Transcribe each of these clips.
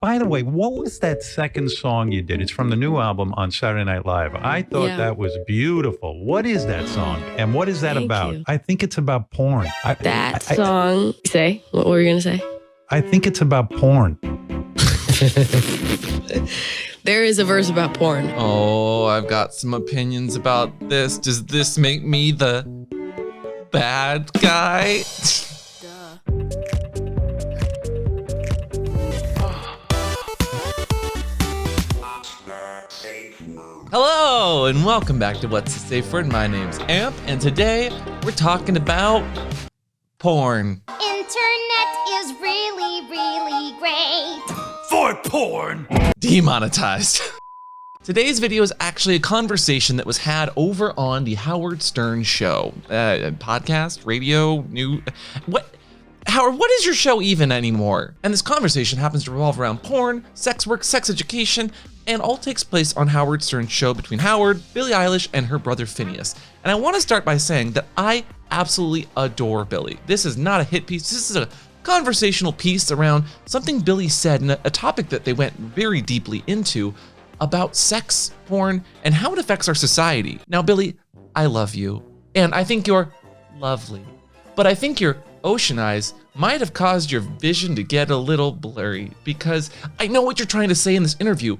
By the way, what was that second song you did? It's from the new album on Saturday Night Live. I thought that was beautiful. What is that song? And what is that about? You. I think it's about porn. That song. Say, what were you going to say? I think it's about porn. There is a verse about porn. Oh, I've got some opinions about this. Does this make me the bad guy? Hello, and welcome back to What's the Safe Word? My name's Amp, and today we're talking about porn. Internet is really, really great. For porn! Demonetized. Today's video is actually a conversation that was had over on the Howard Stern show. Podcast, radio, Howard, what is your show even anymore? And this conversation happens to revolve around porn, sex work, sex education, and all takes place on Howard Stern's show between Howard, Billie Eilish, and her brother Phineas. And I want to start by saying that I absolutely adore Billie. This is not a hit piece. This is a conversational piece around something Billie said and a topic that they went very deeply into about sex, porn, and how it affects our society. Now, Billie, I love you, and I think you're lovely, but I think your ocean eyes might have caused your vision to get a little blurry, because I know what you're trying to say in this interview,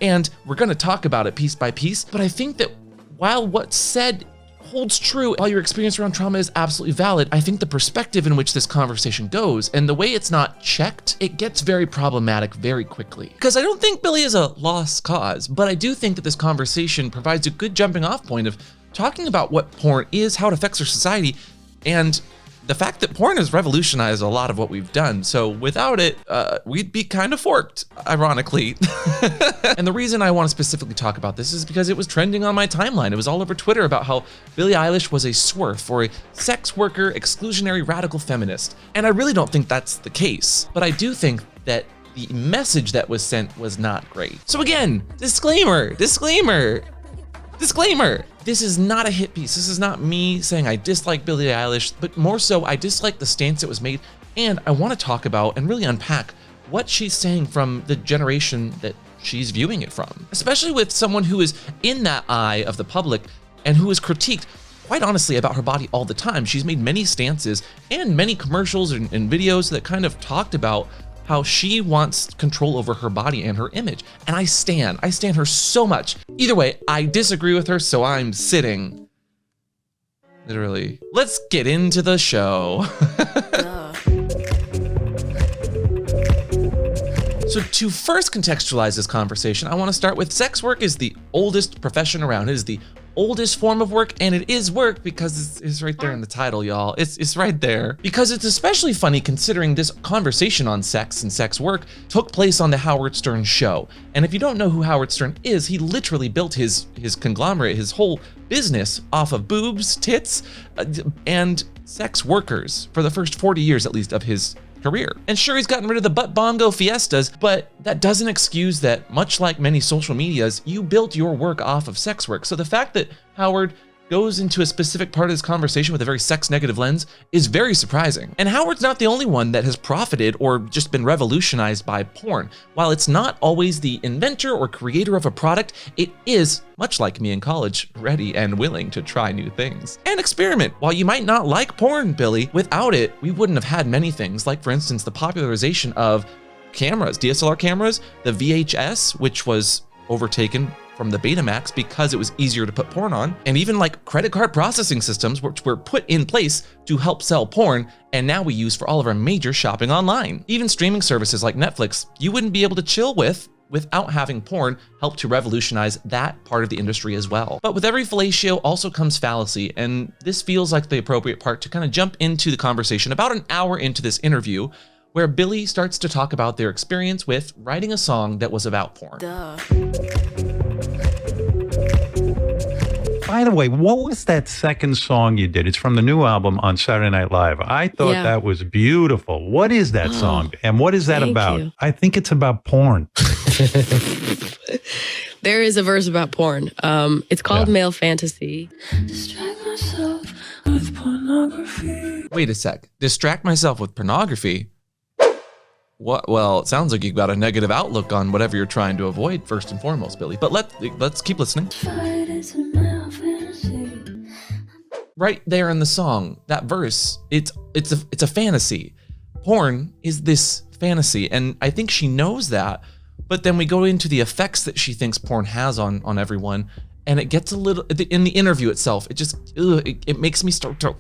and we're gonna talk about it piece by piece, but I think that while what's said holds true, while your experience around trauma is absolutely valid, I think the perspective in which this conversation goes and the way it's not checked, it gets very problematic very quickly. Because I don't think Billie is a lost cause, but I do think that this conversation provides a good jumping off point of talking about what porn is, how it affects our society, and the fact that porn has revolutionized a lot of what we've done. So without it, we'd be kind of forked, ironically. And the reason I want to specifically talk about this is because it was trending on my timeline. It was all over Twitter about how Billie Eilish was a SWERF, or a sex worker, exclusionary, radical feminist. And I really don't think that's the case. But I do think that the message that was sent was not great. So again, disclaimer. This is not a hit piece. This is not me saying I dislike Billie Eilish, but more so I dislike the stance it was made. And I want to talk about and really unpack what she's saying from the generation that she's viewing it from, especially with someone who is in that eye of the public and who is critiqued, quite honestly, about her body all the time. She's made many stances and many commercials and videos that kind of talked about how she wants control over her body and her image. And I stan her so much. Either way, I disagree with her, so I'm sitting. Literally. Let's get into the show. So to first contextualize this conversation, I want to start with sex work is the oldest profession around. It is the oldest form of work, and it is work because it's right there in the title, y'all. It's right there. Because it's especially funny considering this conversation on sex and sex work took place on the Howard Stern show. And if you don't know who Howard Stern is, he literally built his conglomerate, his whole business off of boobs, tits, and sex workers for the first 40 years at least of his career. And sure, he's gotten rid of the butt bongo fiestas, but that doesn't excuse that, much like many social medias, you built your work off of sex work. So the fact that Howard goes into a specific part of this conversation with a very sex negative lens is very surprising. And Howard's not the only one that has profited or just been revolutionized by porn. While it's not always the inventor or creator of a product, it is, much like me in college, ready and willing to try new things and experiment. While you might not like porn, Billie, without it, we wouldn't have had many things, like for instance, the popularization of cameras, DSLR cameras, the VHS, which was overtaken from the Betamax because it was easier to put porn on, and even like credit card processing systems, which were put in place to help sell porn, and now we use for all of our major shopping online. Even streaming services like Netflix, you wouldn't be able to chill without having porn help to revolutionize that part of the industry as well. But with every fellatio also comes fallacy, and this feels like the appropriate part to kind of jump into the conversation about an hour into this interview, where Billie starts to talk about their experience with writing a song that was about porn. By the way, what was that second song you did? It's from the new album on Saturday Night Live. I thought that was beautiful. What is that song? And what is that about? You. I think it's about porn. There is a verse about porn. It's called Male Fantasy. Distract myself with pornography. Wait a sec. Distract myself with pornography? What? Well, it sounds like you've got a negative outlook on whatever you're trying to avoid, first and foremost, Billy. But let's keep listening. Right there in the song, that verse, it's a fantasy. Porn is this fantasy, and I think she knows that. But then we go into the effects that she thinks porn has on everyone, and it gets a little, in the interview itself, it just, it makes me start to,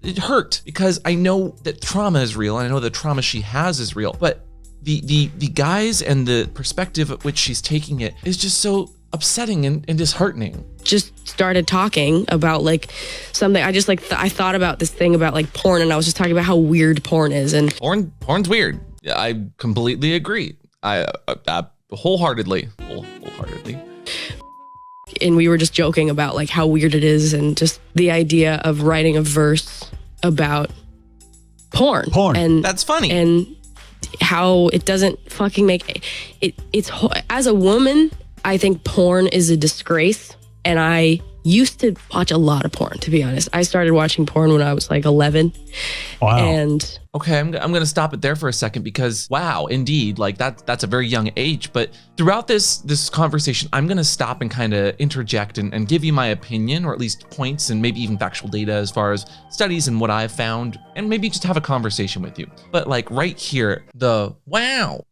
it hurt, because I know that trauma is real, and I know the trauma she has is real, but the guys and the perspective at which she's taking it is just so upsetting and disheartening. Just started talking about like something. I just like, I thought about this thing about like porn, and I was just talking about how weird porn is. And porn's weird. I completely agree. I wholeheartedly. And we were just joking about like how weird it is, and just the idea of writing a verse about porn. And that's funny. And how it doesn't fucking make it's as a woman, I think porn is a disgrace. And I used to watch a lot of porn, to be honest. I started watching porn when I was like 11. Wow. And okay, I'm going to stop it there for a second, because wow, indeed, like that's a very young age. But throughout this conversation, I'm going to stop and kind of interject and give you my opinion, or at least points and maybe even factual data as far as studies and what I've found, and maybe just have a conversation with you. But like right here, the wow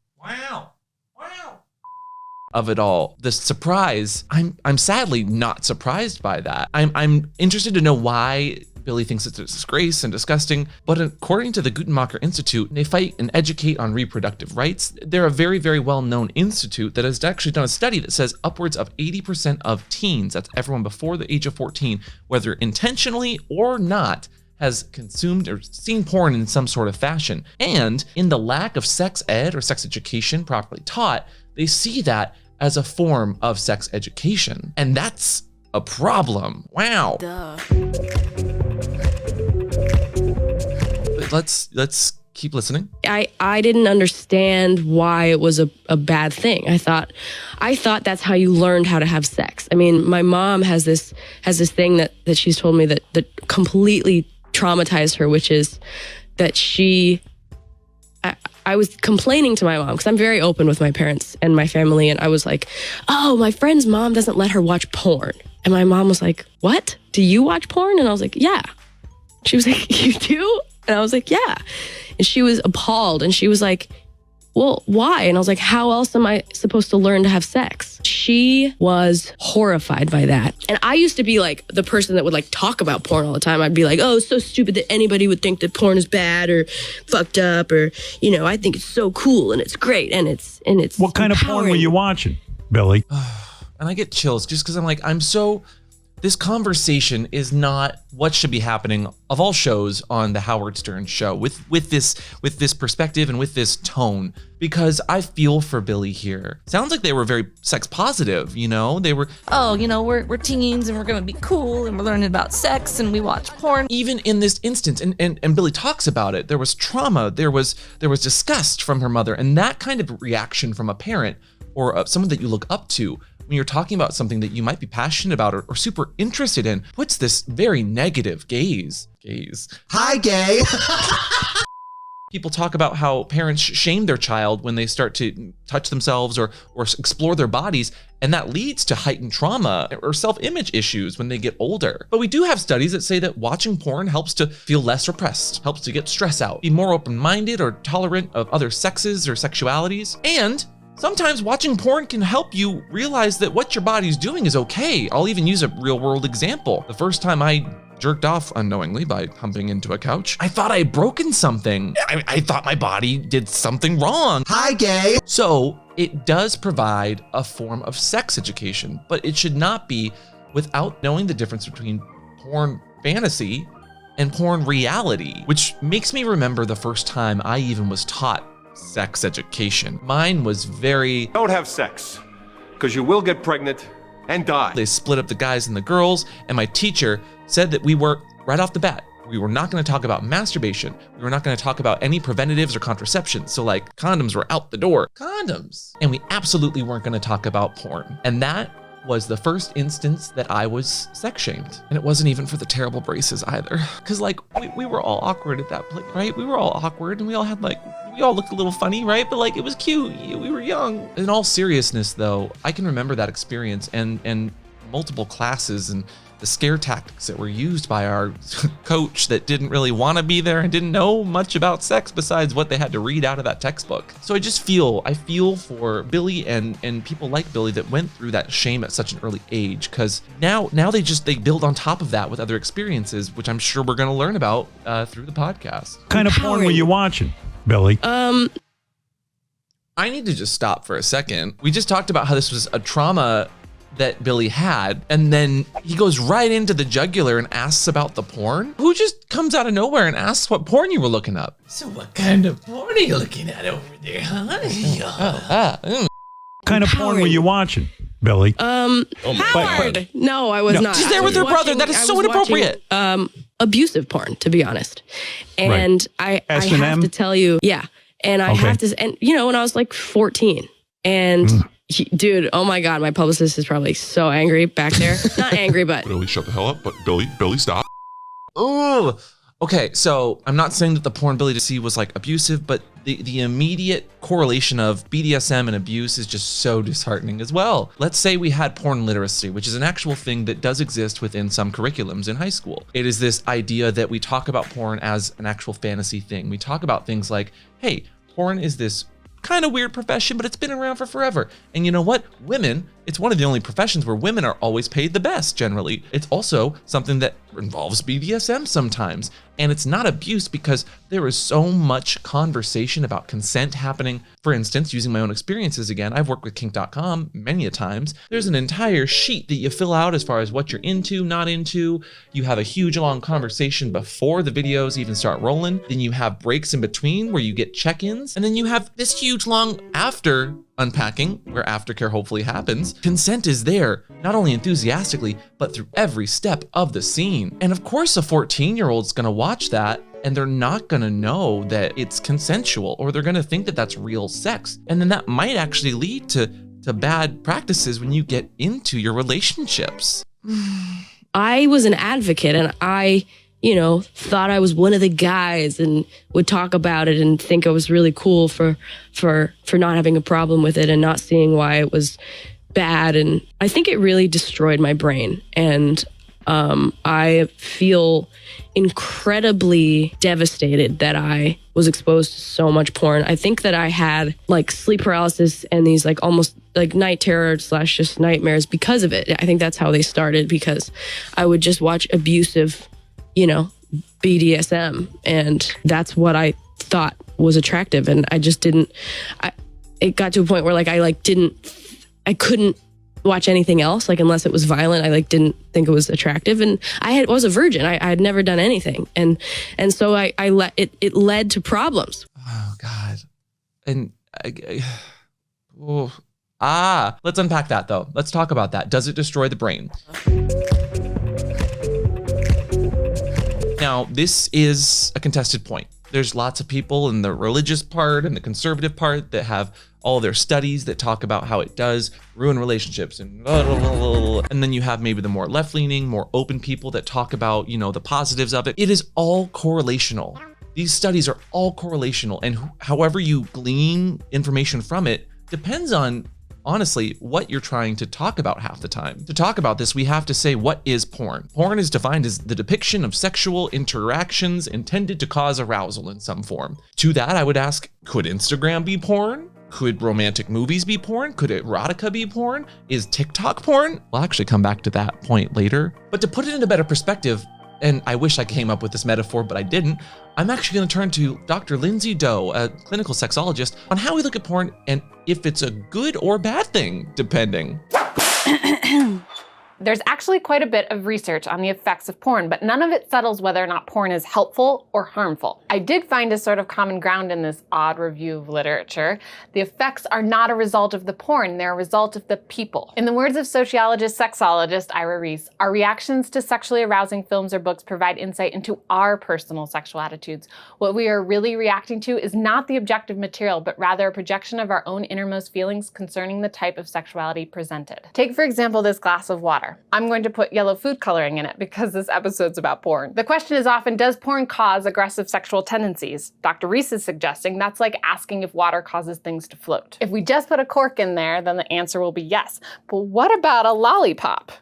of it all, the surprise, I'm sadly not surprised by that. I'm interested to know why Billy thinks it's a disgrace and disgusting, but according to the Guttemacher Institute, they fight and educate on reproductive rights. They're a very, very well-known institute that has actually done a study that says upwards of 80% of teens, that's everyone before the age of 14, whether intentionally or not, has consumed or seen porn in some sort of fashion. And in the lack of sex ed or sex education properly taught, they see that as a form of sex education. And that's a problem. Wow. Duh. Let's keep listening. I didn't understand why it was a bad thing. I thought that's how you learned how to have sex. I mean, my mom has this thing that she's told me that completely traumatized her, which is that I was complaining to my mom, because I'm very open with my parents and my family, and I was like, oh, my friend's mom doesn't let her watch porn. And my mom was like, what? Do you watch porn? And I was like, yeah. She was like, you do? And I was like, yeah. And she was appalled, and she was like, well, why? And I was like, how else am I supposed to learn to have sex? She was horrified by that. And I used to be like the person that would like talk about porn all the time. I'd be like, oh, it's so stupid that anybody would think that porn is bad or fucked up, or, you know, I think it's so cool and it's great and it's What kind of porn were you watching, Billy? And I get chills just because I'm like, this conversation is not what should be happening of all shows on the Howard Stern show with this perspective and with this tone, because I feel for Billy here. Sounds like they were very sex positive, you know? They were, oh, you know, we're teens and we're gonna be cool and we're learning about sex and we watch porn. Even in this instance, and Billy talks about it, there was trauma, there was disgust from her mother, and that kind of reaction from a parent or someone that you look up to when you're talking about something that you might be passionate about or super interested in, puts this very negative gaze. Hi, gay. People talk about how parents shame their child when they start to touch themselves or explore their bodies, and that leads to heightened trauma or self-image issues when they get older. But we do have studies that say that watching porn helps to feel less repressed, helps to get stress out, be more open-minded or tolerant of other sexes or sexualities, and sometimes watching porn can help you realize that what your body's doing is okay. I'll even use a real world example. The first time I jerked off unknowingly by humping into a couch, I thought I had broken something. I thought my body did something wrong. Hi, gay. So it does provide a form of sex education, but it should not be without knowing the difference between porn fantasy and porn reality, which makes me remember the first time I even was taught sex education. Mine was very, don't have sex, because you will get pregnant and die. They split up the guys and the girls, and my teacher said that we were, right off the bat, we were not gonna talk about masturbation. We were not gonna talk about any preventatives or contraception. So like condoms were out the door. Condoms. And we absolutely weren't gonna talk about porn. And that was the first instance that I was sex shamed. And it wasn't even for the terrible braces either. Cause like we were all awkward at that point, right? We were all awkward and we all looked a little funny, right? But like, it was cute. We were young. In all seriousness though, I can remember that experience and multiple classes and the scare tactics that were used by our coach that didn't really want to be there and didn't know much about sex besides what they had to read out of that textbook. So I feel for Billie and people like Billie that went through that shame at such an early age, because now they build on top of that with other experiences, which I'm sure we're going to learn about through the podcast. What kind of porn were you watching, Billie? I need to just stop for a second. We just talked about how this was a trauma that Billie had, and then he goes right into the jugular and asks about the porn. Who just comes out of nowhere and asks what porn you were looking up? So what kind of porn are you looking at over there, huh? What kind of porn were you watching, Billie? Howard. No, I was not. She's there with her brother. That is so inappropriate. Abusive porn, to be honest. And I have to tell you, yeah. And I have to, and you know, when I was like 14, and dude, oh my God, my publicist is probably so angry back there. Not angry, but Billie, shut the hell up. But Billie, stop. Ooh. Okay, so I'm not saying that the porn Billie to see was like abusive, but the immediate correlation of BDSM and abuse is just so disheartening as well. Let's say we had porn literacy, which is an actual thing that does exist within some curriculums in high school. It is this idea that we talk about porn as an actual fantasy thing. We talk about things like, hey, porn is this kind of weird profession, but it's been around for forever. And you know what? Women, it's one of the only professions where women are always paid the best, generally. It's also something that involves BDSM sometimes. And it's not abuse because there is so much conversation about consent happening. For instance, using my own experiences again, I've worked with Kink.com many a times. There's an entire sheet that you fill out as far as what you're into, not into. You have a huge long conversation before the videos even start rolling. Then you have breaks in between where you get check-ins. And then you have this huge long after unpacking, where aftercare hopefully happens. Consent is there, not only enthusiastically, but through every step of the scene. And of course, a 14-year-old's gonna watch that and they're not gonna know that it's consensual, or they're gonna think that that's real sex. And then that might actually lead to bad practices when you get into your relationships. I was an advocate, and I, you know, thought I was one of the guys and would talk about it and think it was really cool for not having a problem with it and not seeing why it was bad. And I think it really destroyed my brain. And I feel incredibly devastated that I was exposed to so much porn. I think that I had like sleep paralysis and these like almost like night terror / just nightmares because of it. I think that's how they started, because I would just watch abusive, you know, BDSM, and that's what I thought was attractive. And I just didn't, it got to a point where like I couldn't watch anything else, like unless it was violent. I like didn't think it was attractive, and was a virgin. I had never done anything, and so it led to problems. Oh God, and let's unpack that though. Let's talk about that. Does it destroy the brain? Now, this is a contested point. There's lots of people in the religious part and the conservative part that have all their studies that talk about how it does ruin relationships and blah, blah, blah, blah. And then you have maybe the more left-leaning, more open people that talk about, you know, the positives of it. It is all correlational. These studies are all correlational, and however you glean information from it depends on, honestly, what you're trying to talk about half the time. To talk about this, we have to say, what is porn? Porn is defined as the depiction of sexual interactions intended to cause arousal in some form. To that, I would ask, could Instagram be porn? Could romantic movies be porn? Could erotica be porn? Is TikTok porn? We'll actually come back to that point later. But to put it in a better perspective, and I wish I came up with this metaphor, but I didn't, I'm actually gonna turn to Dr. Lindsay Doe, a clinical sexologist, on how we look at porn and if it's a good or bad thing, depending. There's actually quite a bit of research on the effects of porn, but none of it settles whether or not porn is helpful or harmful. I did find a sort of common ground in this odd review of literature. The effects are not a result of the porn, they're a result of the people. In the words of sociologist, sexologist Ira Reese, our reactions to sexually arousing films or books provide insight into our personal sexual attitudes. What we are really reacting to is not the objective material, but rather a projection of our own innermost feelings concerning the type of sexuality presented. Take, for example, this glass of water. I'm going to put yellow food coloring in it because this episode's about porn. The question is often, does porn cause aggressive sexual tendencies? Dr. Reese is suggesting that's like asking if water causes things to float. If we just put a cork in there, then the answer will be yes. But what about a lollipop?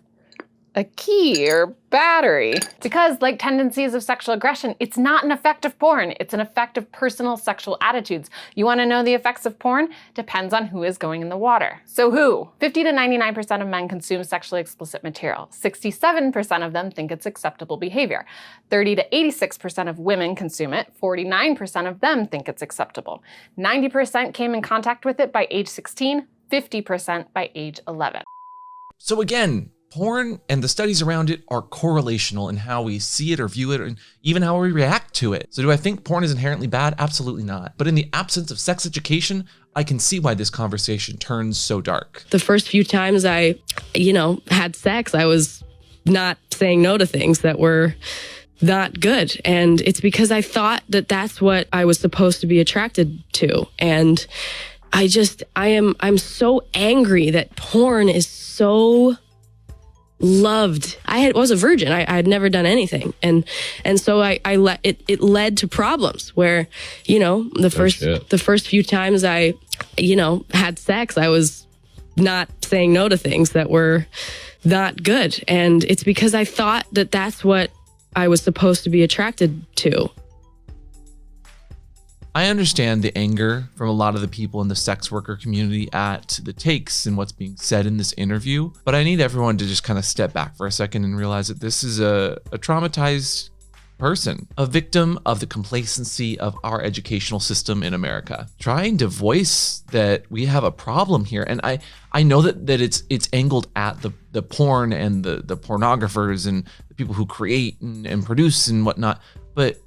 A key or battery? Because, like tendencies of sexual aggression, it's not an effect of porn, it's an effect of personal sexual attitudes. You want to know the effects of porn? Depends on who is going in the water. So who? 50 to 99% of men consume sexually explicit material. 67% of them think it's acceptable behavior. 30 to 86% of women consume it. 49% of them think it's acceptable. 90% came in contact with it by age 16, 50% by age 11. So again, porn and the studies around it are correlational in how we see it or view it, and even how we react to it. So do I think porn is inherently bad? Absolutely not. But in the absence of sex education, I can see why this conversation turns so dark. The first few times I, had sex, I was not saying no to things that were not good. And it's because I thought that that's what I was supposed to be attracted to. And I'm so angry that porn is so loved. I was a virgin. I had never done anything. And so it led to problems where, the first few times I, had sex, I was not saying no to things that were not good. And it's because I thought that that's what I was supposed to be attracted to. I understand the anger from a lot of the people in the sex worker community at the takes and what's being said in this interview, but I need everyone to just kind of step back for a second and realize that this is a traumatized person, a victim of the complacency of our educational system in America, trying to voice that we have a problem here. And I know that it's angled at the porn and the pornographers and the people who create and produce and whatnot, but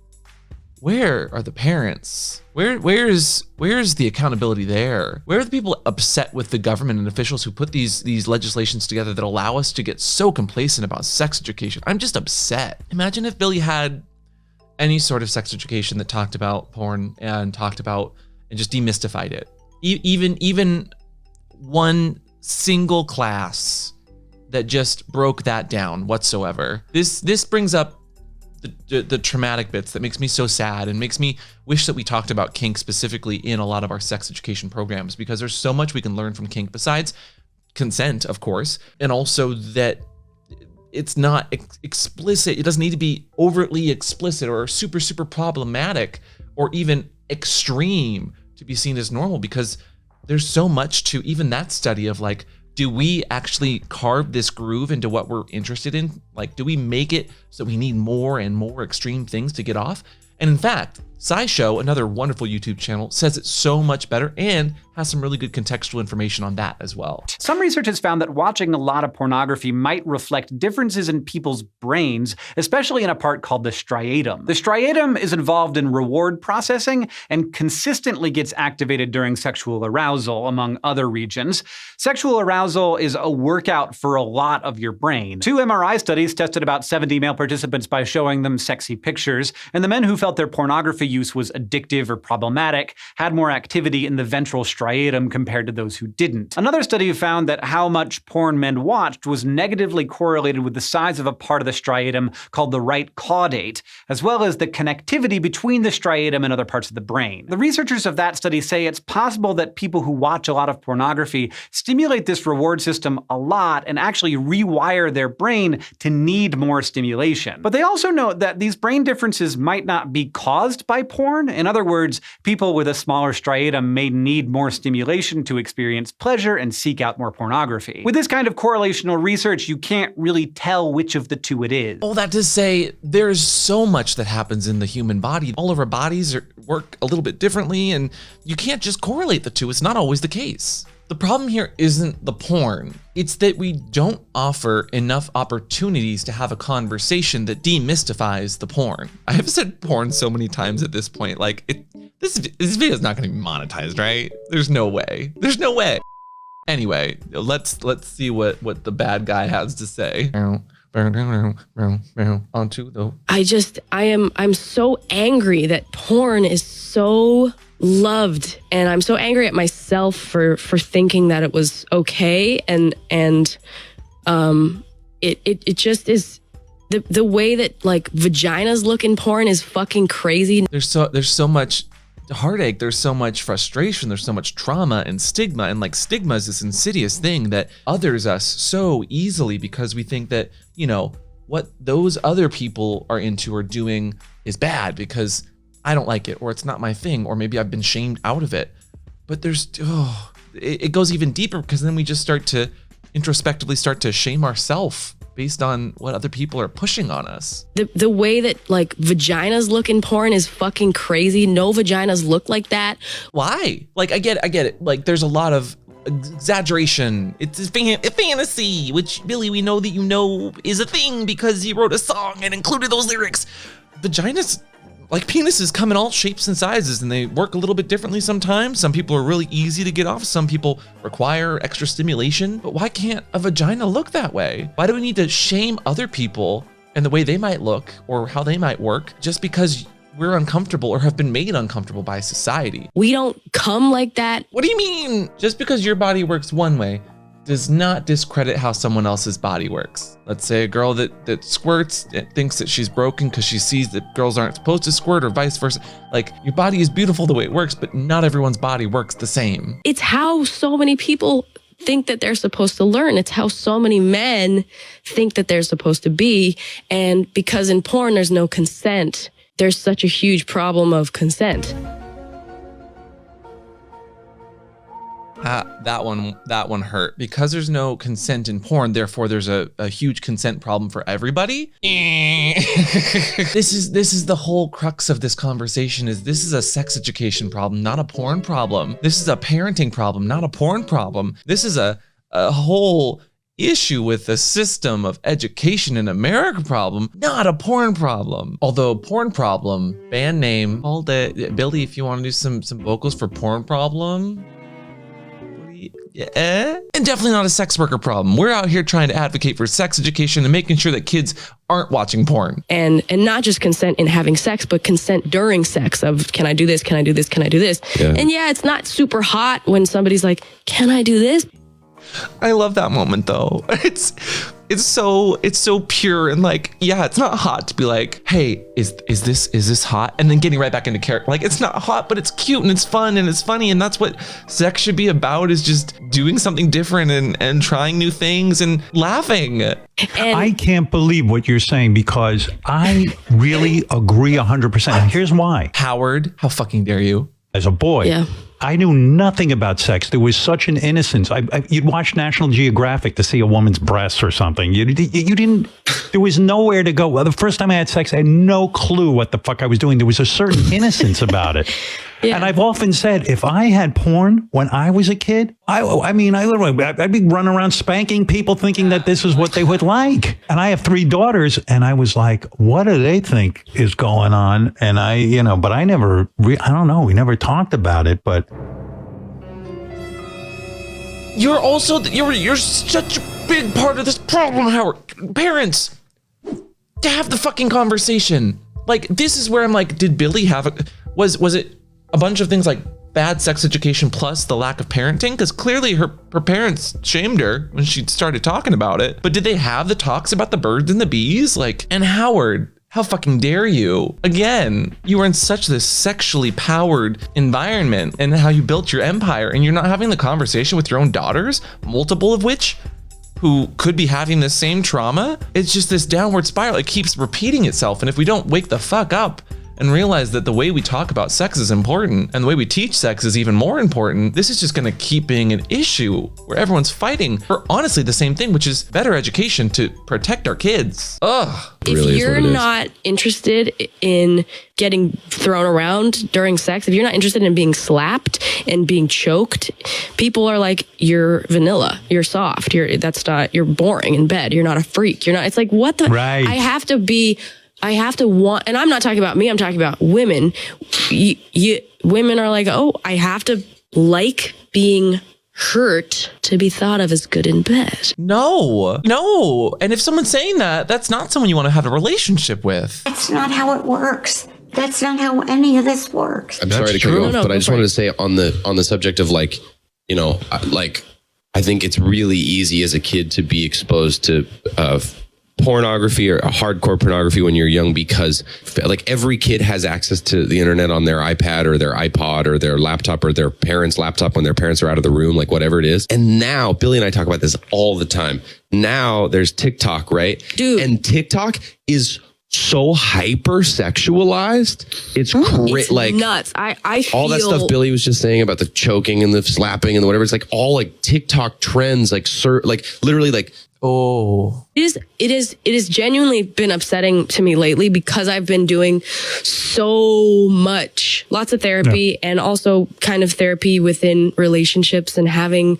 where are the parents? Where's the accountability there? Where are the people upset with the government and officials who put these legislations together that allow us to get so complacent about sex education? I'm just upset. Imagine if Billie had any sort of sex education that talked about porn and talked about and just demystified it. Even one single class that just broke that down whatsoever. This brings up the traumatic bits that makes me so sad and makes me wish that we talked about kink specifically in a lot of our sex education programs, because there's so much we can learn from kink besides consent, of course, and also that it's not explicit. It doesn't need to be overtly explicit or super, super problematic or even extreme to be seen as normal, because there's so much to even that study of like, do we actually carve this groove into what we're interested in? Like, do we make it so we need more and more extreme things to get off? And in fact, SciShow, another wonderful YouTube channel, says it so much better and has some really good contextual information on that as well. Some research has found that watching a lot of pornography might reflect differences in people's brains, especially in a part called the striatum. The striatum is involved in reward processing and consistently gets activated during sexual arousal, among other regions. Sexual arousal is a workout for a lot of your brain. 2 MRI studies tested about 70 male participants by showing them sexy pictures, and the men who felt their pornography use was addictive or problematic had more activity in the ventral striatum compared to those who didn't. Another study found that how much porn men watched was negatively correlated with the size of a part of the striatum called the right caudate, as well as the connectivity between the striatum and other parts of the brain. The researchers of that study say it's possible that people who watch a lot of pornography stimulate this reward system a lot and actually rewire their brain to need more stimulation. But they also note that these brain differences might not be caused by porn. In other words, people with a smaller striatum may need more stimulation to experience pleasure and seek out more pornography. With this kind of correlational research, you can't really tell which of the two it is. All that to say, there's so much that happens in the human body. All of our bodies work a little bit differently, and you can't just correlate the two. It's not always the case. The problem here isn't the porn. It's that we don't offer enough opportunities to have a conversation that demystifies the porn. I have said porn so many times at this point, like this video is not going to be monetized, right? There's no way. There's no way. Anyway, let's see what the bad guy has to say. Onto the. I'm so angry that porn is so loved, and I'm so angry at myself for thinking that it was okay, and it just is. The way that like vaginas look in porn is fucking crazy. There's so much heartache, there's so much frustration, there's so much trauma and stigma, and like stigma is this insidious thing that others us so easily because we think that, you know, what those other people are into or doing is bad because I don't like it, or it's not my thing, or maybe I've been shamed out of it. But it goes even deeper because then we just start to introspectively start to shame ourselves based on what other people are pushing on us. The way that like vaginas look in porn is fucking crazy. No vaginas look like that. Why? Like, I get it. Like, there's a lot of exaggeration. It's a fantasy, which, Billy, we know that you know is a thing because you wrote a song and included those lyrics. Vaginas, like penises, come in all shapes and sizes, and they work a little bit differently sometimes. Some people are really easy to get off. Some people require extra stimulation. But why can't a vagina look that way? Why do we need to shame other people and the way they might look or how they might work just because we're uncomfortable or have been made uncomfortable by society? We don't come like that. What do you mean? Just because your body works one way does not discredit how someone else's body works. Let's say a girl that squirts thinks that she's broken because she sees that girls aren't supposed to squirt, or vice versa. Like, your body is beautiful the way it works, but not everyone's body works the same. It's how so many people think that they're supposed to learn. It's how so many men think that they're supposed to be. And because in porn there's no consent, there's such a huge problem of consent. That one hurt. Because there's no consent in porn, therefore there's a huge consent problem for everybody. This is the whole crux of this conversation. This is a sex education problem, not a porn problem. This is a parenting problem, not a porn problem. This is a whole issue with the system of education in America problem, not a porn problem. Although porn problem, band name, hold it. Billy, if you want to do some vocals for porn problem. Yeah. And definitely not a sex worker problem. We're out here trying to advocate for sex education and making sure that kids aren't watching porn. And not just consent in having sex, but consent during sex of, can I do this? Can I do this? Can I do this? Yeah. And yeah, it's not super hot when somebody's like, can I do this? I love that moment though. It's so pure and like, yeah, it's not hot to be like, hey, is this hot? And then getting right back into character. Like, it's not hot, but it's cute and it's fun and it's funny. And that's what sex should be about, is just doing something different and trying new things and laughing. I can't believe what you're saying because I really agree 100%. And here's why. Howard, how fucking dare you? As a boy, yeah. I knew nothing about sex. There was such an innocence. You'd watch National Geographic to see a woman's breasts or something. You didn't, there was nowhere to go. Well, the first time I had sex, I had no clue what the fuck I was doing. There was a certain innocence about it. Yeah. And I've often said, if I had porn when I was a kid, I'd be running around spanking people thinking that this is what they would like. And I have 3 daughters, and I was like, what do they think is going on? And but I never, I don't know, we never talked about it, but. You're also, you're such a big part of this problem, Howard. Parents, to have the fucking conversation. Like, this is where I'm like, did Billy have was it a bunch of things like bad sex education plus the lack of parenting? Because clearly her parents shamed her when she started talking about it. But did they have the talks about the birds and the bees? Like, and Howard, how fucking dare you? Again, you were in such this sexually powered environment and how you built your empire, and you're not having the conversation with your own daughters, multiple of which who could be having the same trauma. It's just this downward spiral. It keeps repeating itself. And if we don't wake the fuck up and realize that the way we talk about sex is important and the way we teach sex is even more important, this is just going to keep being an issue where everyone's fighting for honestly the same thing, which is better education to protect our kids. Ugh. If you're not interested in getting thrown around during sex, if you're not interested in being slapped and being choked, people are like, you're vanilla, you're soft, you're boring in bed, you're not a freak, you're not, it's like, what the, right. I have to want, and I'm not talking about me, I'm talking about women. Women are like, oh, I have to like being hurt to be thought of as good in bed. No. And if someone's saying that, that's not someone you want to have a relationship with. That's not how it works. That's not how any of this works. I'm sorry to cut you off, but I just wanted to say on the subject of like, you know, like I think it's really easy as a kid to be exposed to pornography or hardcore pornography when you're young, because like every kid has access to the internet on their iPad or their iPod or their laptop or their parents' laptop when their parents are out of the room, like whatever it is. And now Billy and I talk about this all the time. Now there's TikTok, right? Dude. And TikTok is so hyper sexualized. It's like nuts. I feel all that stuff Billy was just saying about the choking and the slapping and the whatever. It's like all like TikTok trends, like literally like. Oh, it is genuinely been upsetting to me lately because I've been doing so much, lots of therapy and also kind of therapy within relationships and having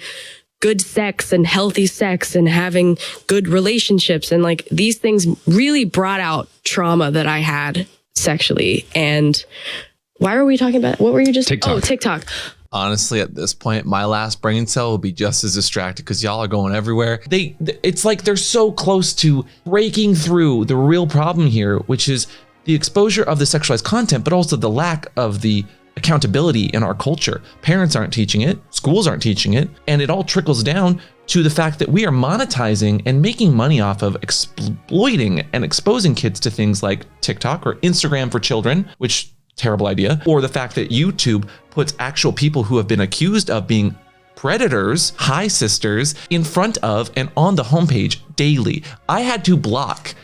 good sex and healthy sex and having good relationships. And like these things really brought out trauma that I had sexually. And why were we talking about, what were you just? TikTok. Oh, TikTok. Honestly, at this point, my last brain cell will be just as distracted because y'all are going everywhere. It's like they're so close to breaking through the real problem here, which is the exposure of the sexualized content, but also the lack of the accountability in our culture. Parents aren't teaching it, schools aren't teaching it, and it all trickles down to the fact that we are monetizing and making money off of exploiting and exposing kids to things like TikTok or Instagram for children, which terrible idea, or the fact that YouTube puts actual people who have been accused of being predators, high sisters, in front of and on the homepage daily. I had to block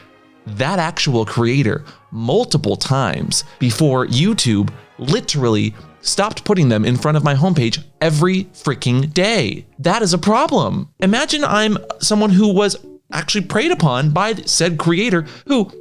that actual creator multiple times before YouTube literally stopped putting them in front of my homepage every freaking day. That is a problem. Imagine I'm someone who was actually preyed upon by said creator who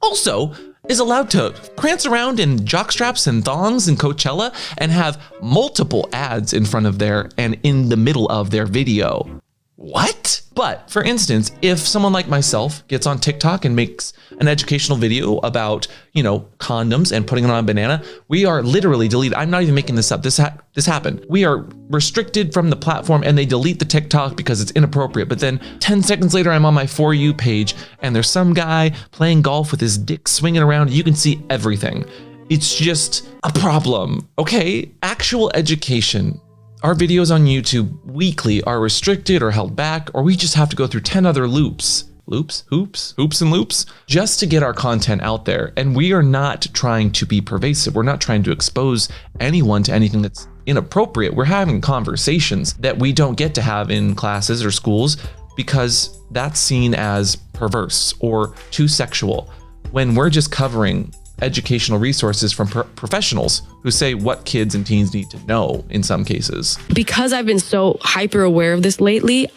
also is allowed to prance around in jockstraps and thongs in Coachella and have multiple ads in front of and in the middle of their video. What? But for instance, if someone like myself gets on TikTok and makes an educational video about, condoms and putting it on a banana, we are literally deleted. I'm not even making this up. This happened. We are restricted from the platform and they delete the TikTok because it's inappropriate. But then 10 seconds later, I'm on my For You page and there's some guy playing golf with his dick swinging around. You can see everything. It's just a problem. Okay, actual education. Our videos on YouTube weekly are restricted or held back, or we just have to go through 10 other hoops and loops, just to get our content out there. And we are not trying to be pervasive. We're not trying to expose anyone to anything that's inappropriate. We're having conversations that we don't get to have in classes or schools because that's seen as perverse or too sexual, when we're just covering educational resources from professionals who say what kids and teens need to know in some cases. Because I've been so hyper aware of this lately,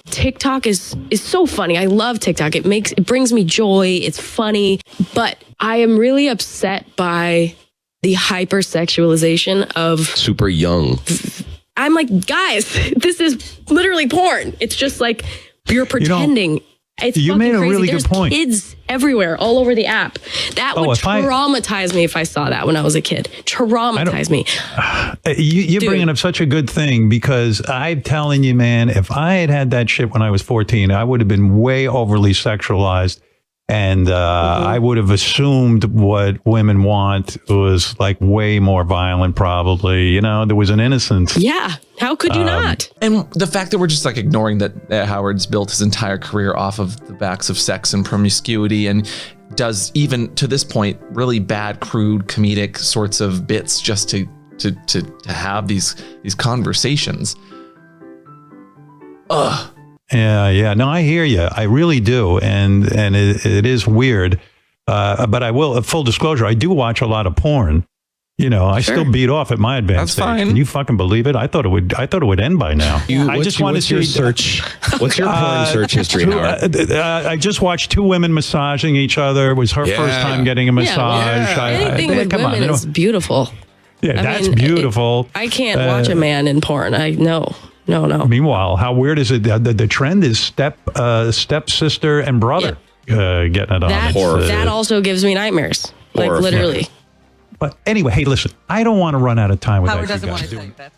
TikTok is so funny. I love TikTok. It brings me joy. It's funny, but I am really upset by the hypersexualization of super young. I'm like, guys, this is literally porn. It's just like you're pretending. It's you made a crazy. really There's good point. Kids everywhere, all over the app. That would traumatize me if I saw that when I was a kid. Traumatize me. You're bringing up such a good thing, because I'm telling you, man, if I had had that shit when I was 14, I would have been way overly sexualized. And I would have assumed what women want was like way more violent, probably. There was an innocence. Yeah. How could you not? And the fact that we're just like ignoring that Howard's built his entire career off of the backs of sex and promiscuity, and does even to this point really bad, crude, comedic sorts of bits just to have these conversations. Ugh. Yeah. No, I hear you. I really do. And it is weird. But I will, full disclosure, I do watch a lot of porn. You know, I still beat off at my advanced That's age. fine. Can you fucking believe it? I thought it would end by now. I just want to see your search. What's your porn search history, Howard? I just watched two women massaging each other. It was her first time getting a massage. Anything with women is beautiful. Yeah, that's beautiful. I can't watch a man in porn. No. Meanwhile, how weird is it? The trend is stepsister and brother getting it on. That also gives me nightmares. Like literally. But anyway, hey, listen, I don't want to run out of time with Howard that. doesn't want to take that.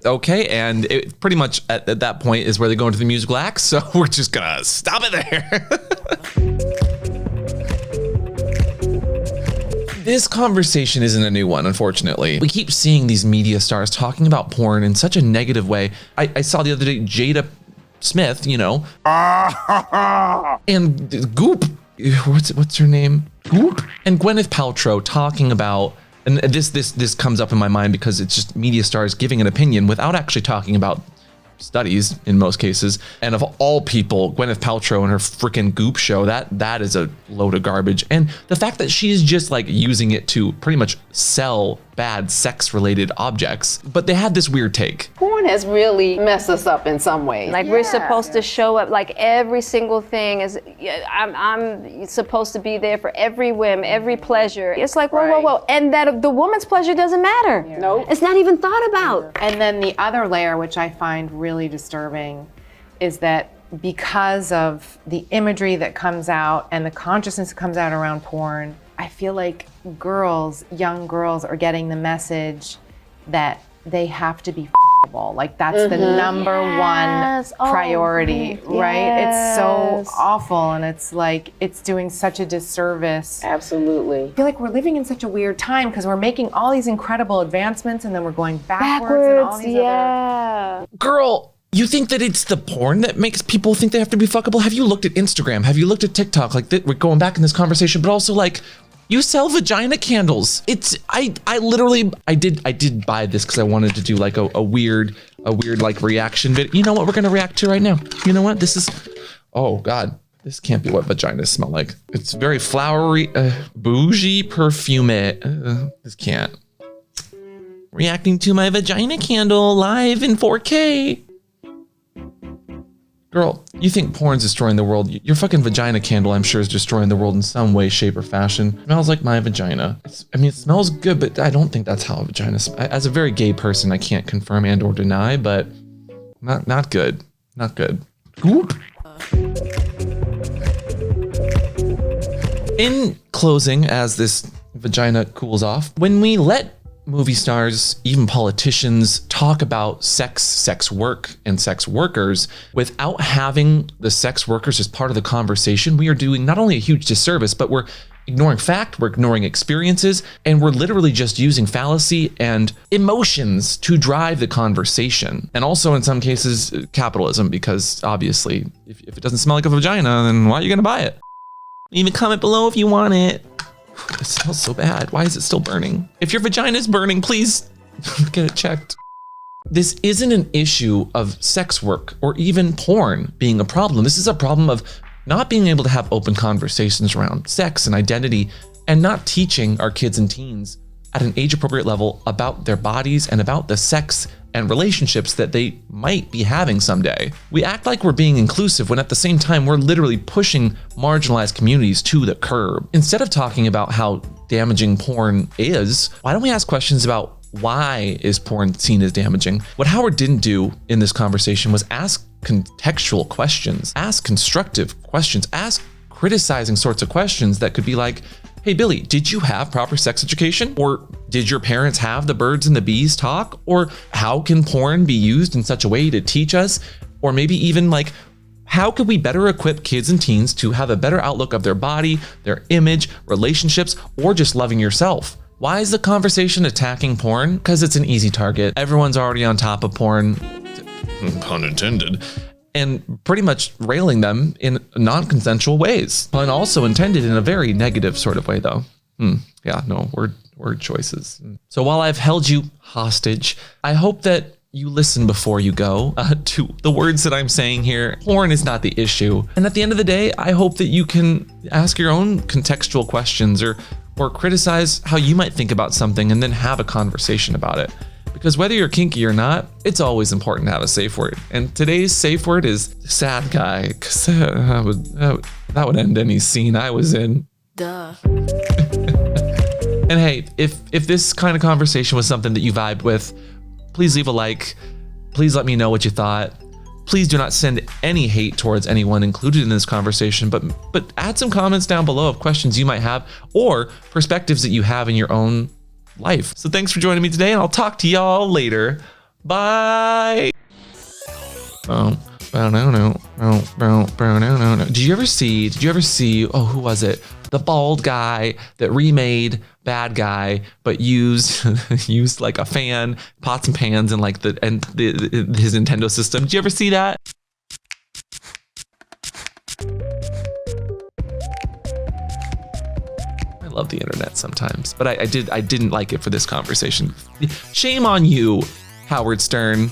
Okay, and it pretty much at that point is where they go into the musical acts, so we're just gonna stop it there. This conversation isn't a new one, unfortunately. We keep seeing these media stars talking about porn in such a negative way. I saw the other day Jada Smith, you know, and Goop, what's her name? Goop, and Gwyneth Paltrow talking about. And this comes up in my mind because it's just media stars giving an opinion without actually talking about studies in most cases. And of all people, Gwyneth Paltrow and her freaking Goop show, that is a load of garbage. And the fact that she's just like using it to pretty much sell bad sex-related objects. But they had this weird take. Porn has really messed us up in some ways. Like we're supposed to show up like every single thing is, I'm supposed to be there for every whim, every pleasure. It's like, whoa. And that the woman's pleasure doesn't matter. Nope. It's not even thought about. And then the other layer, which I find really disturbing, is that because of the imagery that comes out and the consciousness that comes out around porn, I feel like young girls are getting the message that they have to be f***able. Like that's the number one priority, right? It's so awful, and it's like, it's doing such a disservice. Absolutely. I feel like we're living in such a weird time because we're making all these incredible advancements and then we're going backwards and all these other... Girl, you think that it's the porn that makes people think they have to be fuckable? Have you looked at Instagram? Have you looked at TikTok? Like we're going back in this conversation, but also like, you sell vagina candles. I did buy this because I wanted to do like a weird like reaction video. You know what we're gonna react to right now? You know what? This is, oh God, this can't be what vaginas smell like. It's very flowery, bougie perfume. This can't. Reacting to my vagina candle live in 4K. Girl, you think porn's destroying the world? Your fucking vagina candle, I'm sure, is destroying the world in some way, shape, or fashion. It smells like my vagina. It smells good, but I don't think that's how a vagina smells. As a very gay person, I can't confirm and or deny, but not good. Not good. Oop. In closing, as this vagina cools off, when we let movie stars, even politicians, talk about sex work, and sex workers without having the sex workers as part of the conversation, we are doing not only a huge disservice, but we're ignoring fact, we're ignoring experiences, and we're literally just using fallacy and emotions to drive the conversation. And also in some cases, capitalism, because obviously if it doesn't smell like a vagina, then why are you gonna buy it? Even comment below if you want it. It smells so bad. Why is it still burning? If your vagina is burning, please get it checked. This isn't an issue of sex work or even porn being a problem. This is a problem of not being able to have open conversations around sex and identity, and not teaching our kids and teens at an age-appropriate level about their bodies and about the sex and relationships that they might be having someday. We act like we're being inclusive when at the same time we're literally pushing marginalized communities to the curb. Instead of talking about how damaging porn is, why don't we ask questions about why is porn seen as damaging? What Howard didn't do in this conversation was ask contextual questions, ask constructive questions, ask criticizing sorts of questions that could be like, hey, Billy, did you have proper sex education? Or did your parents have the birds and the bees talk? Or how can porn be used in such a way to teach us? Or maybe even like, how could we better equip kids and teens to have a better outlook of their body, their image, relationships, or just loving yourself? Why is the conversation attacking porn? Because it's an easy target. Everyone's already on top of porn, pun intended, and pretty much railing them in non-consensual ways. Pun also intended in a very negative sort of way, though. Yeah, no, word choices. So while I've held you hostage, I hope that you listen before you go to the words that I'm saying here. Porn is not the issue. And at the end of the day, I hope that you can ask your own contextual questions or criticize how you might think about something and then have a conversation about it. Because whether you're kinky or not, it's always important to have a safe word. And today's safe word is sad guy, because that would end any scene I was in. Duh. And hey, if this kind of conversation was something that you vibed with, please leave a like. Please let me know what you thought. Please do not send any hate towards anyone included in this conversation, but add some comments down below of questions you might have or perspectives that you have in your own life. So thanks for joining me today, and I'll talk to y'all later. Bye. Did you ever see, oh, who was it? The bald guy that remade Bad Guy, but used like a fan, pots and pans, and like his Nintendo system. Did you ever see that? I love the internet sometimes, but I didn't like it for this conversation. Shame on you, Howard Stern.